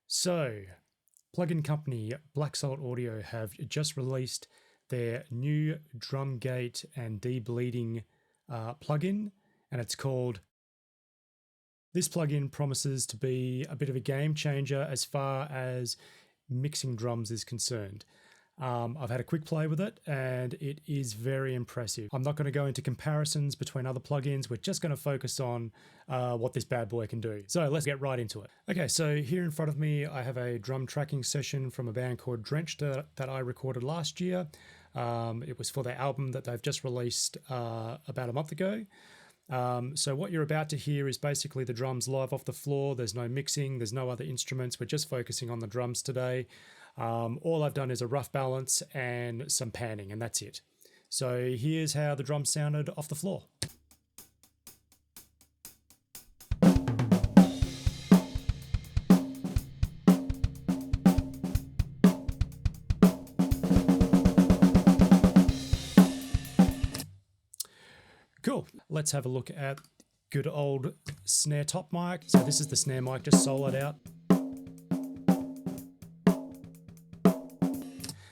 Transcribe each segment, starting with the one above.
So, plugin company Black Salt Audio have just released their new drum gate and de-bleeding plugin, and it's called. This plugin promises to be a bit of a game changer as far as mixing drums is concerned. I've had a quick play with it and it is very impressive. I'm not going to go into comparisons between other plugins. We're just going to focus on what this bad boy can do. So let's get right into it. Okay, so here in front of me, I have a drum tracking session from a band called Drenched that I recorded last year. It was for their album that they've just released about a month ago. So what you're about to hear is basically the drums live off the floor. There's no mixing, there's no other instruments. We're just focusing on the drums today. All I've done is a rough balance and some panning, and that's it. So here's how the drums sounded off the floor. Cool. Let's have a look at good old snare top mic. So this is the snare mic just soloed out.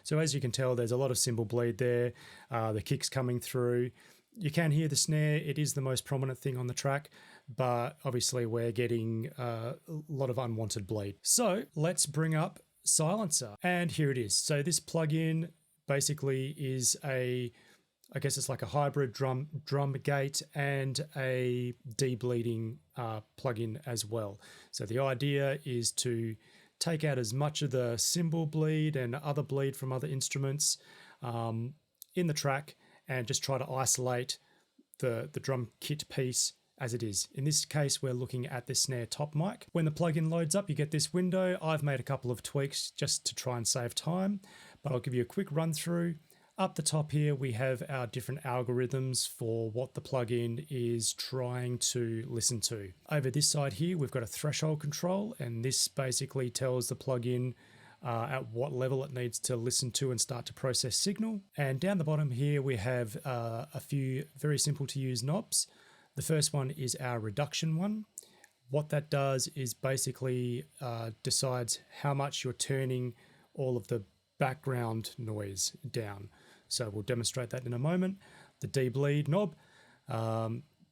So as you can tell, there's a lot of cymbal bleed there. The kick's coming through. You can hear the snare. It is the most prominent thing on the track, but obviously we're getting a lot of unwanted bleed. So let's bring up Silencer. And here it is. So this plugin basically is I guess it's like a hybrid drum gate and a de-bleeding plugin as well. So the idea is to take out as much of the cymbal bleed and other bleed from other instruments in the track and just try to isolate the drum kit piece as it is. In this case, we're looking at the snare top mic. When the plugin loads up, you get this window. I've made a couple of tweaks just to try and save time, but I'll give you a quick run through. Up the top here, we have our different algorithms for what the plugin is trying to listen to. Over this side here, we've got a threshold control, and this basically tells the plugin at what level it needs to listen to and start to process signal. And down the bottom here, we have a few very simple to use knobs. The first one is our reduction one. What that does is basically decides how much you're turning all of the background noise down. So we'll demonstrate that in a moment. The de-bleed knob,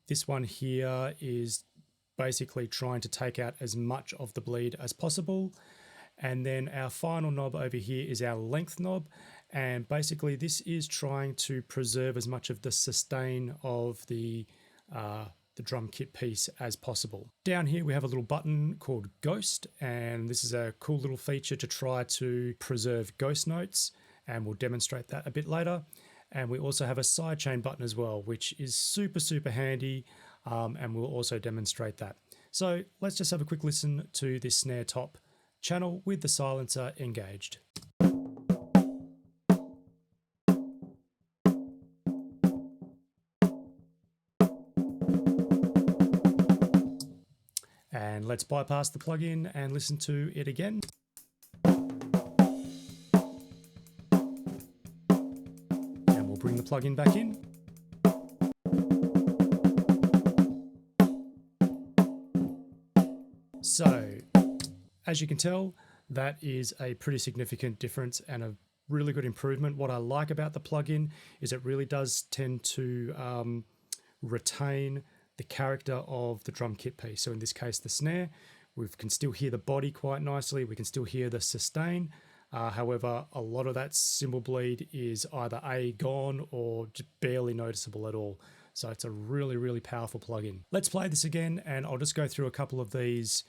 this one here is basically trying to take out as much of the bleed as possible. And then our final knob over here is our length knob. And basically this is trying to preserve as much of the sustain of the drum kit piece as possible. Down here we have a little button called Ghost, and this is a cool little feature to try to preserve ghost notes, and we'll demonstrate that a bit later. And we also have a sidechain button as well, which is super handy, and we'll also demonstrate that. So let's just have a quick listen to this snare top channel with the silencer engaged. And let's bypass the plugin and listen to it again. And we'll bring the plugin back in. So, as you can tell, that is a pretty significant difference and a really good improvement. What I like about the plugin is it really does tend to retain the character of the drum kit piece. So in this case, the snare, we can still hear the body quite nicely. We can still hear the sustain. However, a lot of that cymbal bleed is either gone or just barely noticeable at all. So it's a really powerful plugin. Let's play this again, and I'll just go through a couple of these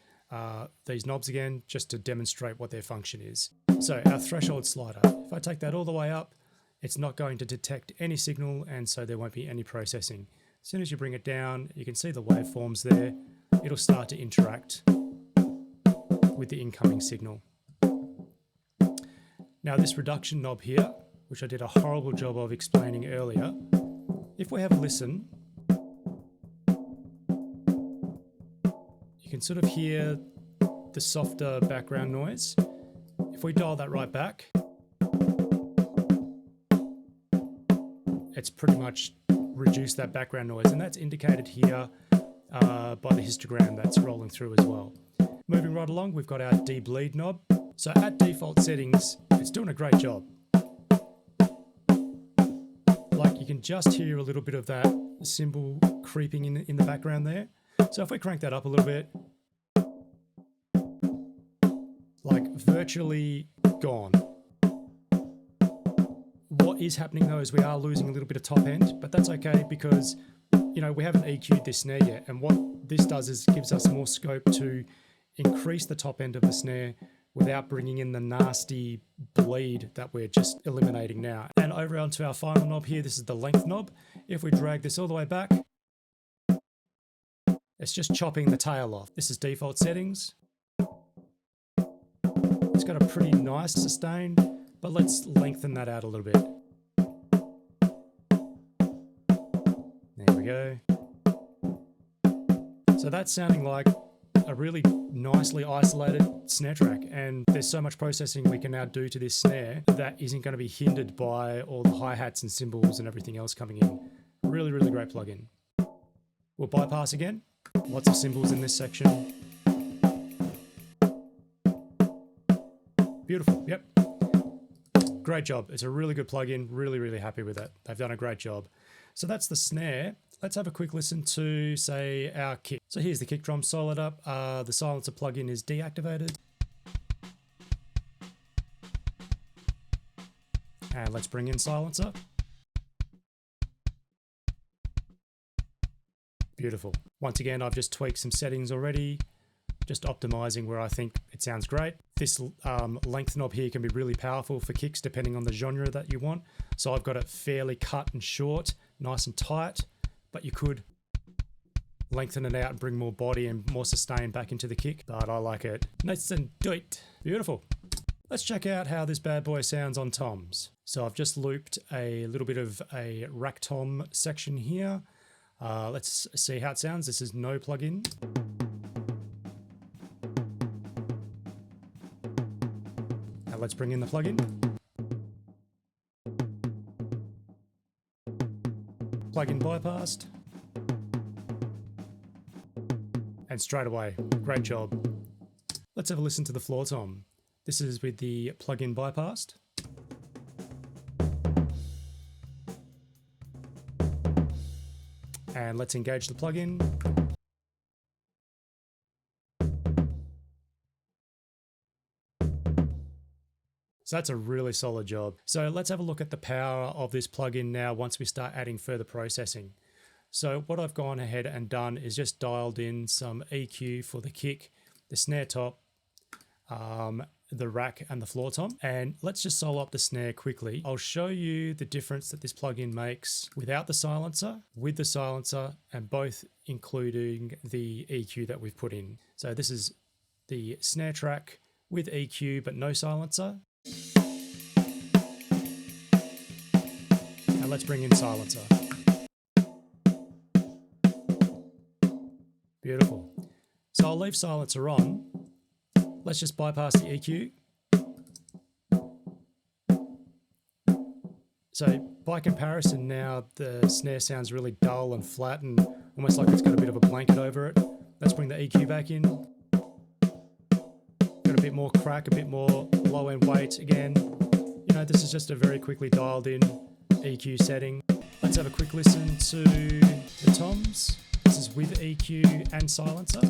knobs again just to demonstrate what their function is. So our threshold slider, if I take that all the way up, it's not going to detect any signal, and so there won't be any processing. As soon as you bring it down, you can see the waveforms there. It'll start to interact with the incoming signal. Now this reduction knob here, which I did a horrible job of explaining earlier, if we have a listen, you can sort of hear the softer background noise. If we dial that right back, it's pretty much reduce that background noise, and that's indicated here by the histogram that's rolling through as well. Moving right along, we've got our de-bleed knob. So at default settings, it's doing a great job. Like you can just hear a little bit of that cymbal creeping in the background there. So if we crank that up a little bit, like virtually gone. What is happening though is we are losing a little bit of top end, but that's okay because, you know, we haven't EQ'd this snare yet. And what this does is gives us more scope to increase the top end of the snare without bringing in the nasty bleed that we're just eliminating now. And over onto our final knob here, this is the length knob. If we drag this all the way back, it's just chopping the tail off. This is default settings. It's got a pretty nice sustain, but let's lengthen that out a little bit. There we go. So that's sounding like a really nicely isolated snare track, and there's so much processing we can now do to this snare that isn't going to be hindered by all the hi-hats and cymbals and everything else coming in. Really, really great plugin. We'll bypass again. Lots of cymbals in this section. Beautiful, yep. Great job. It's a really good plugin. Really, really happy with it. They've done a great job. So that's the snare. Let's have a quick listen to, say, our kick. So here's the kick drum solid up. The silencer plugin is deactivated. And let's bring in silencer. Beautiful. Once again, I've just tweaked some settings already, just optimizing where I think it sounds great. This length knob here can be really powerful for kicks depending on the genre that you want. So I've got it fairly cut and short, nice and tight, but you could lengthen it out and bring more body and more sustain back into the kick, but I like it nice and tight. Beautiful. Let's check out how this bad boy sounds on toms. So I've just looped a little bit of a rack tom section here. Let's see how it sounds. This is no plugin. Now let's bring in the plugin. Plugin bypassed. And straight away, great job. Let's have a listen to the floor tom. This is with the plugin bypassed. And let's engage the plugin. So that's a really solid job. So let's have a look at the power of this plugin now once we start adding further processing. So what I've gone ahead and done is just dialed in some EQ for the kick, the snare top, the rack and the floor tom. And let's just solo up the snare quickly. I'll show you the difference that this plugin makes without the silencer, with the silencer, and both including the EQ that we've put in. So this is the snare track with EQ but no silencer. And let's bring in silencer. Beautiful. So I'll leave silencer on. Let's just bypass the EQ. So by comparison now, the snare sounds really dull and flat and almost like it's got a bit of a blanket over it. Let's bring the EQ back in. Got a bit more crack, a bit more low end weight again. You know, this is just a very quickly dialed in EQ setting. Let's have a quick listen to the toms. This is with EQ and silencer.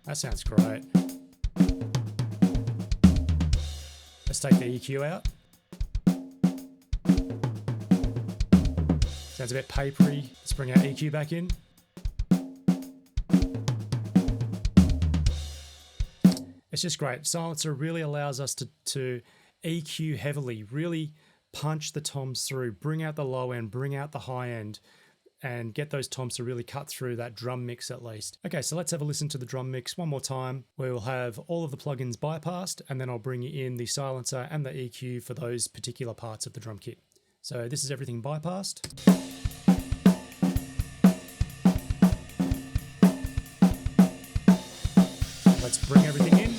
That sounds great. Let's take the EQ out. Sounds a bit papery. Let's bring our EQ back in. It's just great. Silencer really allows us to EQ heavily, really punch the toms through, bring out the low end, bring out the high end, and get those toms to really cut through that drum mix at least. Okay, so let's have a listen to the drum mix one more time, where we'll have all of the plugins bypassed, and then I'll bring in the silencer and the EQ for those particular parts of the drum kit. So this is everything bypassed. Let's bring everything in.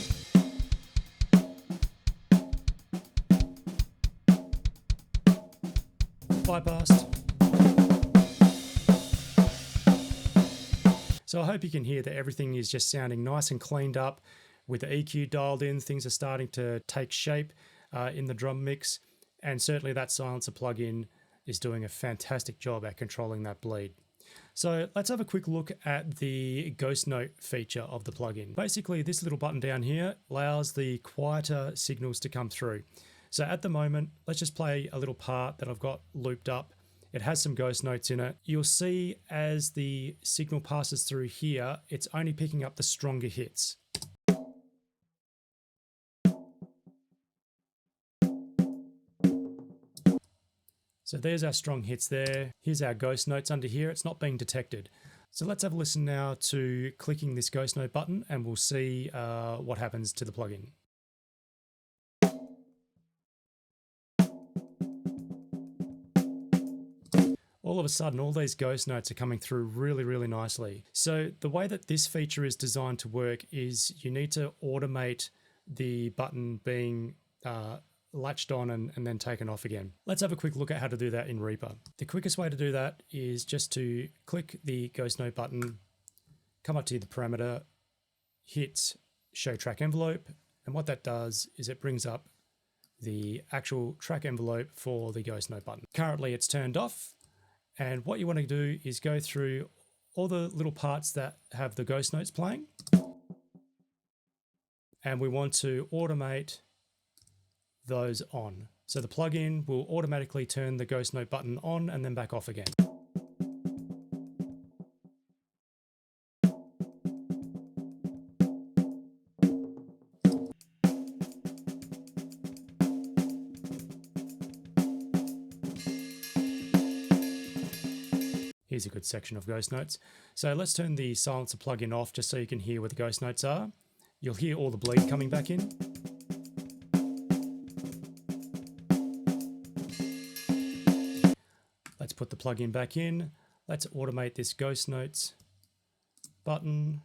Bypassed. So I hope you can hear that everything is just sounding nice and cleaned up with the EQ dialed in. Things are starting to take shape in the drum mix, and certainly that silencer plugin is doing a fantastic job at controlling that bleed. So let's have a quick look at the ghost note feature of the plugin. Basically, this little button down here allows the quieter signals to come through. So at the moment, let's just play a little part that I've got looped up. It has some ghost notes in it. You'll see as the signal passes through here, it's only picking up the stronger hits. So there's our strong hits there. Here's our ghost notes under here. It's not being detected. So let's have a listen now to clicking this ghost note button, and we'll see what happens to the plugin. All of a sudden, all these ghost notes are coming through really, really nicely. So the way that this feature is designed to work is you need to automate the button being latched on and then taken off again. Let's have a quick look at how to do that in Reaper. The quickest way to do that is just to click the ghost note button, come up to the parameter, hit show track envelope, and what that does is it brings up the actual track envelope for the ghost note button. Currently it's turned off, and what you want to do is go through all the little parts that have the ghost notes playing, and we want to automate those on. So the plugin will automatically turn the ghost note button on and then back off again. Here's a good section of ghost notes. So let's turn the silencer plugin off just so you can hear where the ghost notes are. You'll hear all the bleed coming back in. Let's put the plugin back in. Let's automate this ghost notes button.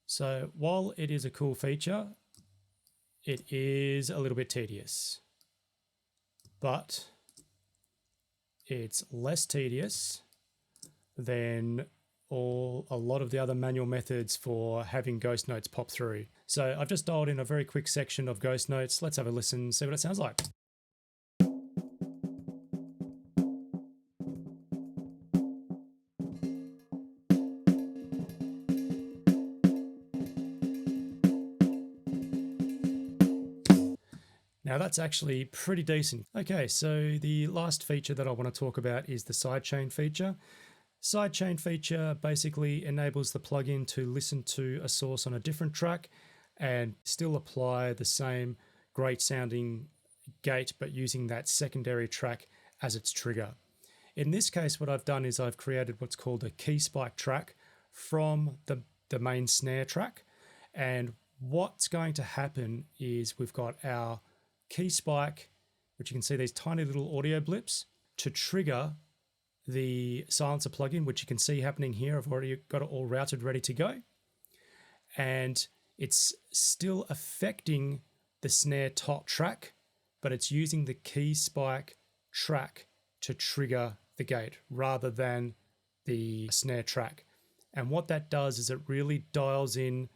So while it is a cool feature, it is a little bit tedious, but it's less tedious than a lot of the other manual methods for having ghost notes pop through. So I've just dialed in a very quick section of ghost notes. Let's have a listen, see what it sounds like. Now that's actually pretty decent. Okay, so the last feature that I want to talk about is the sidechain feature. Sidechain feature basically enables the plugin to listen to a source on a different track and still apply the same great sounding gate, but using that secondary track as its trigger. In this case, what I've done is I've created what's called a key spike track from the main snare track. And what's going to happen is we've got our key spike, which you can see these tiny little audio blips, to trigger the silencer plugin, which you can see happening here. I've already got it all routed, ready to go. And it's still affecting the snare top track, but it's using the key spike track to trigger the gate rather than the snare track. And what that does is it really dials in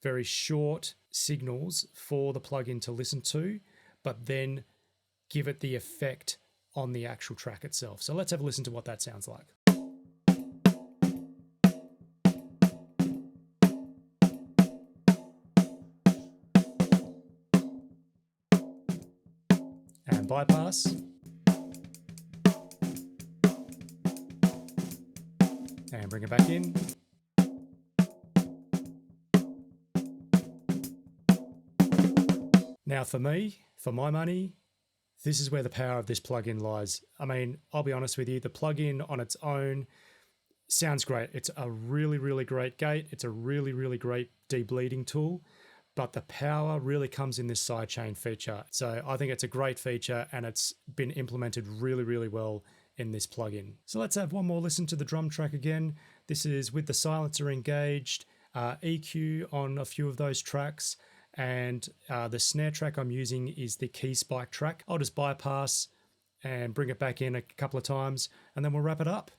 very short signals for the plugin to listen to, but then give it the effect on the actual track itself. So let's have a listen to what that sounds like. And bypass. And bring it back in. Now for me, for my money, this is where the power of this plugin lies. I mean, I'll be honest with you, the plugin on its own sounds great. It's a really, really great gate. It's a really, really great debleeding tool, but the power really comes in this sidechain feature. So I think it's a great feature and it's been implemented really, really well in this plugin. So let's have one more listen to the drum track again. This is with the silencer engaged, EQ on a few of those tracks, and the snare track I'm using is the key spike track. I'll just bypass and bring it back in a couple of times, and then we'll wrap it up.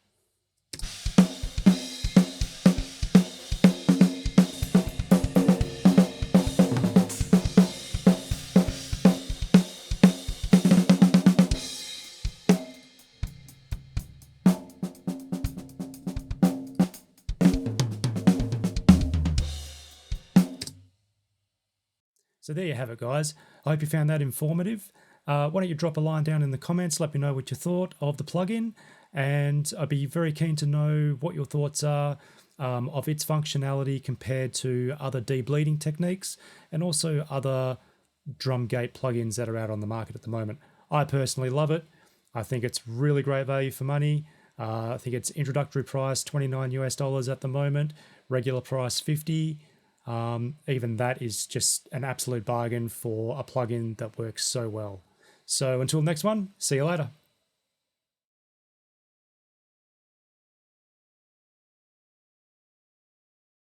So there you have it, guys. I hope you found that informative. Why don't you drop a line down in the comments, let me know what you thought of the plugin, and I'd be very keen to know what your thoughts are of its functionality compared to other debleeding techniques and also other drum gate plugins that are out on the market at the moment. I personally love it. I think it's really great value for money. I think it's introductory price $29 at the moment, regular price 50. Even that is just an absolute bargain for a plugin that works so well. So until next one, see you later.